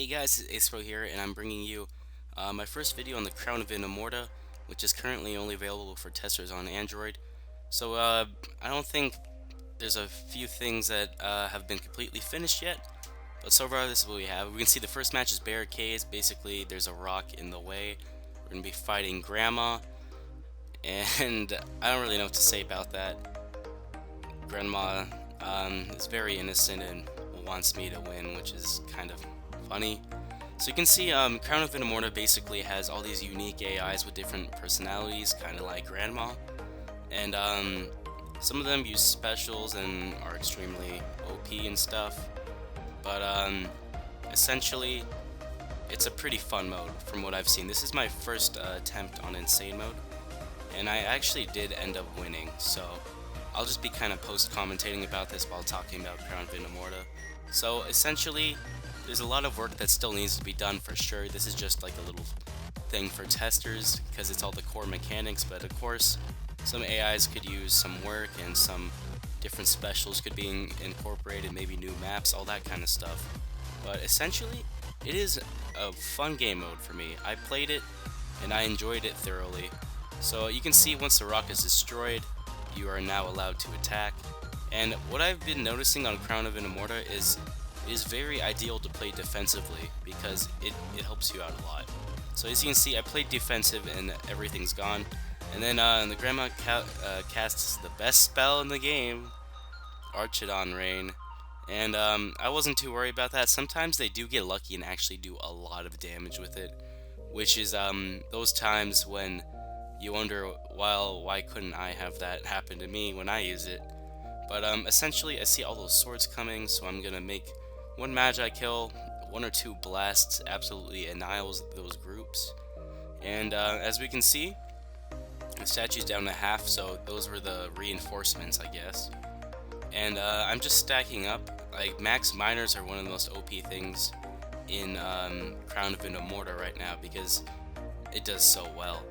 Hey guys, it's AsePlayer here, and I'm bringing you my first video on the Crown of Inamorta, which is currently only available for testers on Android. So I don't think there's a few things that have been completely finished yet, but so far this is what we have. We can see the first match is barricades. Basically, there's a rock in the way. We're gonna be fighting Grandma, and I don't really know what to say about that. Grandma is very innocent and wants me to win, which is kind of funny. So you can see Crown of Inamorta basically has all these unique AIs with different personalities, kind of like Grandma. And some of them use specials and are extremely OP and stuff. But essentially, it's a pretty fun mode from what I've seen. This is my first attempt on Insane mode, and I actually did end up winning. So I'll just be kind of post-commentating about this while talking about Crown of Inamorta. So essentially, there's a lot of work that still needs to be done for sure. This is just like a little thing for testers because it's all the core mechanics, but of course some AIs could use some work and some different specials could be incorporated, maybe new maps, all that kind of stuff. But essentially, it is a fun game mode for me. I played it and I enjoyed it thoroughly. So you can see once the rock is destroyed, you are now allowed to attack. And what I've been noticing on Crown of Inamorta is it is very ideal to play defensively because it helps you out a lot. So as you can see, I played defensive and everything's gone. And then the Grandma casts the best spell in the game, Archidon Rain. And I wasn't too worried about that. Sometimes they do get lucky and actually do a lot of damage with it, which is those times when you wonder, well, why couldn't I have that happen to me when I use it? But essentially, I see all those swords coming, so I'm gonna make one Magi kill, one or two blasts absolutely annihilates those groups. And as we can see, the statue's down to half, so those were the reinforcements, I guess. And I'm just stacking up. Like, max miners are one of the most OP things in Crown of Inamorta right now because it does so well.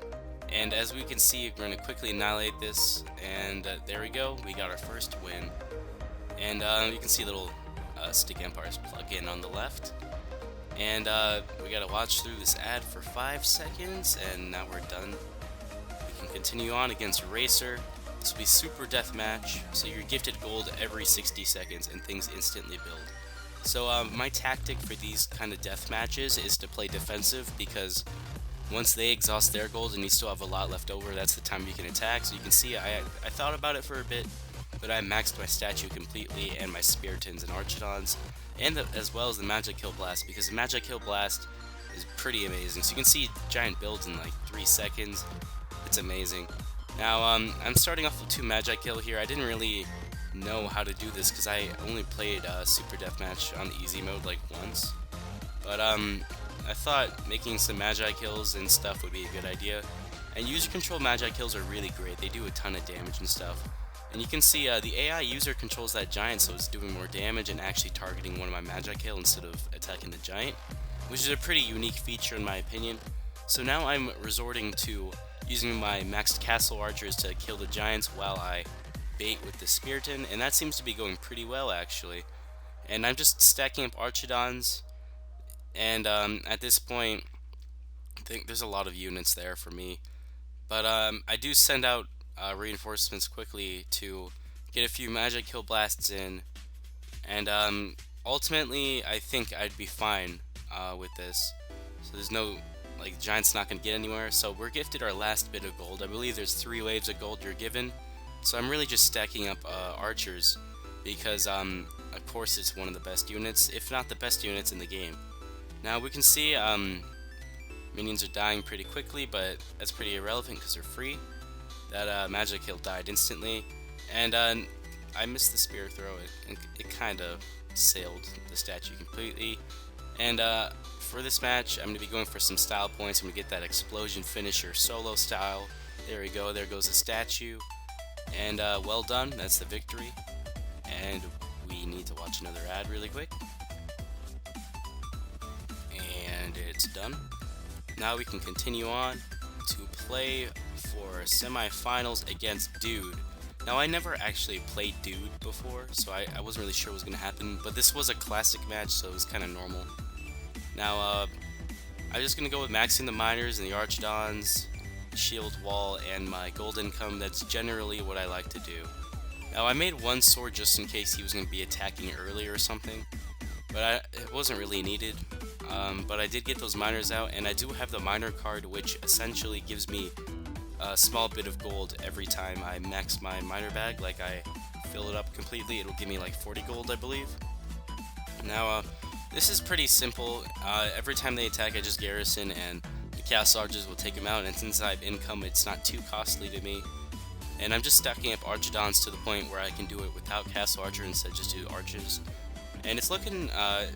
And as we can see, we're going to quickly annihilate this, and there we go, we got our first win. And you can see a little Stick Empire's plug-in on the left. And we gotta watch through this ad for 5 seconds, and now we're done. We can continue on against Racer. This will be Super Deathmatch, so you're gifted gold every 60 seconds, and things instantly build. So my tactic for these kind of death matches is to play defensive, because once they exhaust their gold and you still have a lot left over, that's the time you can attack. So you can see I thought about it for a bit, but I maxed my statue completely and my Spiritons and Archidons, and as well as the Magic Kill Blast, because the Magic Kill Blast is pretty amazing. So you can see giant builds in like 3 seconds. It's amazing. Now I'm starting off with 2 Magic Kill here. I didn't really know how to do this because I only played Super Deathmatch on easy mode like once, but I thought making some Magi kills and stuff would be a good idea. And user control Magi kills are really great. They do a ton of damage and stuff. And you can see the AI user controls that giant, so it's doing more damage and actually targeting one of my Magi kill instead of attacking the giant, which is a pretty unique feature in my opinion. So now I'm resorting to using my maxed castle archers to kill the giants while I bait with the Spiriton, and that seems to be going pretty well actually. And I'm just stacking up Archidons. And at this point, I think there's a lot of units there for me. But I do send out reinforcements quickly to get a few Magic Kill Blasts in. And ultimately, I think I'd be fine with this. So there's no, like, Giant's not going to get anywhere. So we're gifted our last bit of gold. I believe there's 3 waves of gold you're given. So I'm really just stacking up archers because, of course, it's one of the best units, if not the best units in the game. Now we can see minions are dying pretty quickly, but that's pretty irrelevant because they're free. That Magic Kill died instantly, and I missed the Spear Throw. It kind of sailed the statue completely. And for this match, I'm going to be going for some style points. I'm going to get that explosion finisher solo style. There we go, there goes the statue. And well done, that's the victory. And we need to watch another ad really quick. And it's done. Now we can continue on to play for semifinals against Dude. Now I never actually played Dude before, so I wasn't really sure what was going to happen, but this was a classic match, so it was kind of normal. Now, I'm just gonna go with maxing the miners and the archidons, shield wall, and my gold income. That's generally what I like to do. Now, I made one sword just in case he was gonna be attacking early or something, but it wasn't really needed. But I did get those miners out, and I do have the miner card, which essentially gives me a small bit of gold every time I max my miner bag. Like, I fill it up completely, it'll give me like 40 gold, I believe. Now, this is pretty simple. Every time they attack, I just garrison, and the castle archers will take them out, and since I have income, it's not too costly to me. And I'm just stacking up archidons to the point where I can do it without castle archer, instead just do archers. And it's looking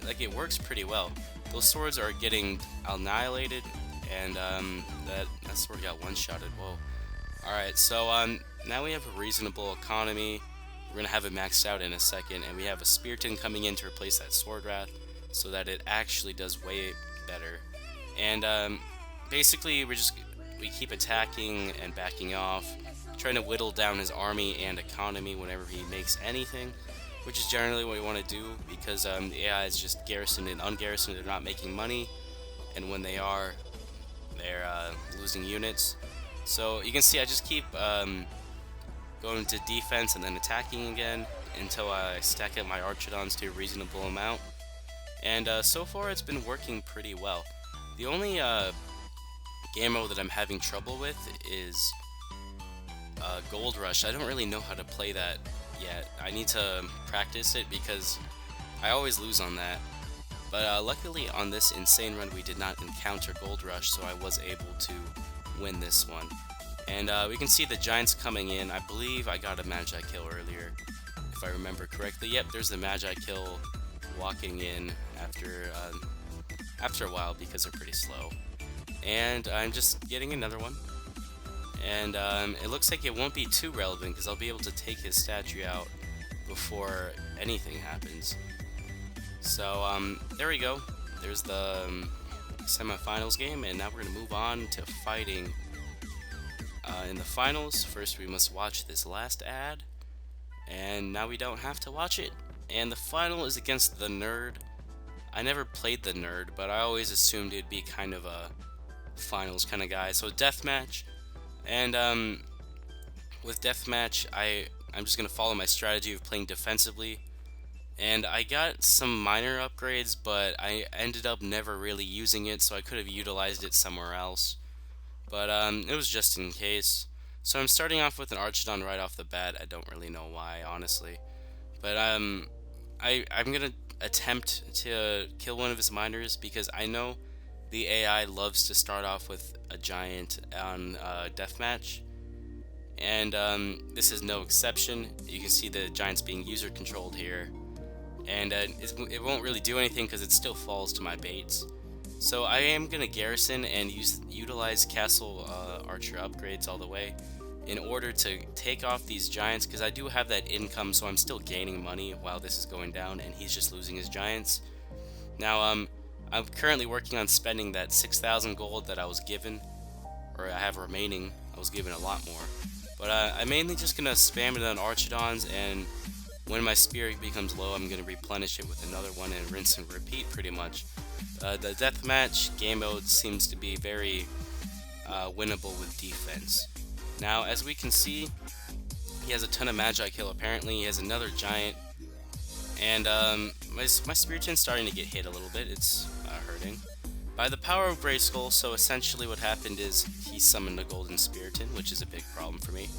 like it works pretty well. Those swords are getting annihilated, and that sword got one-shotted. Whoa. Alright, so now we have a reasonable economy. We're going to have it maxed out in a second, and we have a Spearton coming in to replace that Sword Wrath, so that it actually does way better. And basically, we keep attacking and backing off, trying to whittle down his army and economy whenever he makes anything, which is generally what we want to do, because the AI is just garrisoned and ungarrisoned. They're not making money, and when they are, they're losing units. So you can see I just keep going to defense and then attacking again until I stack up my archidons to a reasonable amount. And so far it's been working pretty well. The only game mode that I'm having trouble with is Gold Rush. I don't really know how to play that yet. I need to practice it because I always lose on that. But luckily on this insane run we did not encounter Gold Rush, so I was able to win this one. And we can see the giants coming in. I believe I got a Magi kill earlier, if I remember correctly. Yep, there's the Magi kill walking in after a while because they're pretty slow. And I'm just getting another one. And it looks like it won't be too relevant because I'll be able to take his statue out before anything happens. So there we go. There's the semifinals game, and now we're going to move on to fighting in the finals. First we must watch this last ad, and now we don't have to watch it. And the final is against the Nerd. I never played the Nerd, but I always assumed it'd be kind of a finals kind of guy. So Deathmatch, and with Deathmatch I'm just going to follow my strategy of playing defensively. And I got some minor upgrades, but I ended up never really using it, so I could have utilized it somewhere else. But it was just in case. So I'm starting off with an Archidon right off the bat. I don't really know why, honestly. But I'm gonna attempt to kill one of his miners because I know the AI loves to start off with a giant on Deathmatch. And this is no exception. You can see the giants being user controlled here. And it won't really do anything because it still falls to my baits. So I am going to garrison and utilize castle archer upgrades all the way in order to take off these giants, because I do have that income, so I'm still gaining money while this is going down and he's just losing his giants. Now I'm currently working on spending that 6,000 gold that I was given, or I have remaining. I was given a lot more. But I'm mainly just going to spam it on archidons, and when my spirit becomes low, I'm going to replenish it with another one and rinse and repeat pretty much. The Deathmatch game mode seems to be very winnable with defense. Now, as we can see, he has a ton of Magi kill apparently. He has another giant. And my Spiriton's starting to get hit a little bit. It's hurting. By the power of Grey Skull, so essentially what happened is he summoned a Golden Spiriton, which is a big problem for me.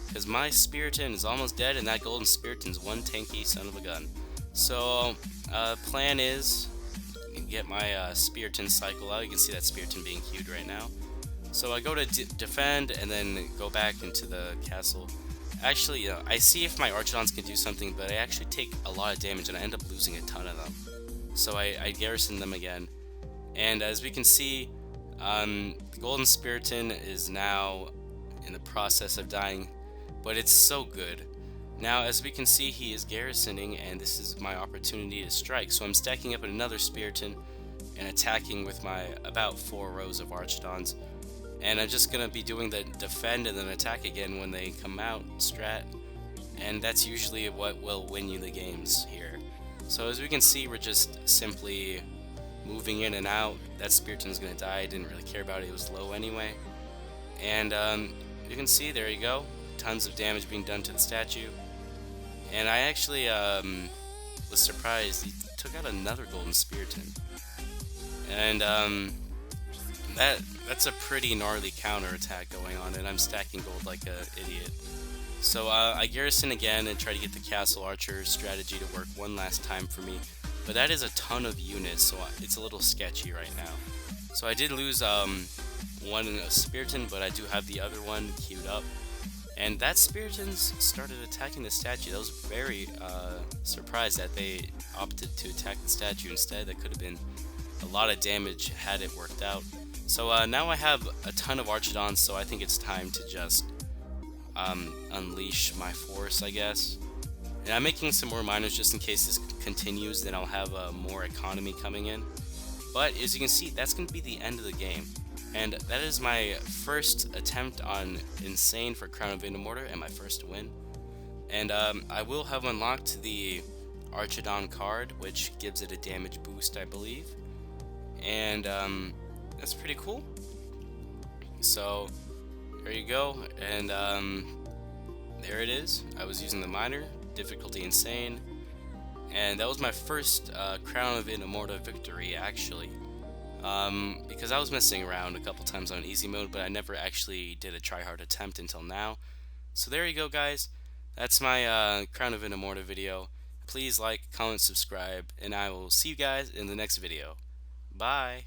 Because my Spiriton is almost dead, and that Golden Spiriton's one tanky son of a gun. So, plan is get my Spiriton cycle out. You can see that Spiriton being queued right now. So I go to defend, and then go back into the castle. Actually, I see if my Archidons can do something, but I actually take a lot of damage, and I end up losing a ton of them. So I garrison them again. And as we can see, the Golden Spiriton is now in the process of dying, but it's so good. Now, as we can see, he is garrisoning, and this is my opportunity to strike. So I'm stacking up another Spiriton and attacking with my about 4 rows of Archidons. And I'm just going to be doing the defend and then attack again when they come out strat. And that's usually what will win you the games here. So as we can see, we're just simply moving in and out. That Spiriton's gonna die. I didn't really care about it. It was low anyway. And you can see, there you go. Tons of damage being done to the statue. And I actually was surprised. He took out another golden Spiriton. And that's a pretty gnarly counter attack going on, and I'm stacking gold like an idiot. So I garrison again and try to get the Castle Archer strategy to work one last time for me. But that is a ton of units, so it's a little sketchy right now. So I did lose one in a Spiriton, but I do have the other one queued up. And that Spiritons started attacking the statue. I was very surprised that they opted to attack the statue instead. That could have been a lot of damage had it worked out. So now I have a ton of Archidons, so I think it's time to just unleash my force, I guess. And I'm making some more miners just in case this continues, then I'll have more economy coming in. But as you can see, that's going to be the end of the game. And that is my first attempt on Insane for Crown of Inamorta and my first win. And I will have unlocked the Archidon card, which gives it a damage boost, I believe. And that's pretty cool. So there you go. And there it is. I was using the miner, difficulty Insane. And that was my first Crown of Inamorta victory, actually. Because I was messing around a couple times on easy mode, but I never actually did a try-hard attempt until now. So there you go, guys. That's my Crown of Inamorta video. Please like, comment, subscribe, and I will see you guys in the next video. Bye!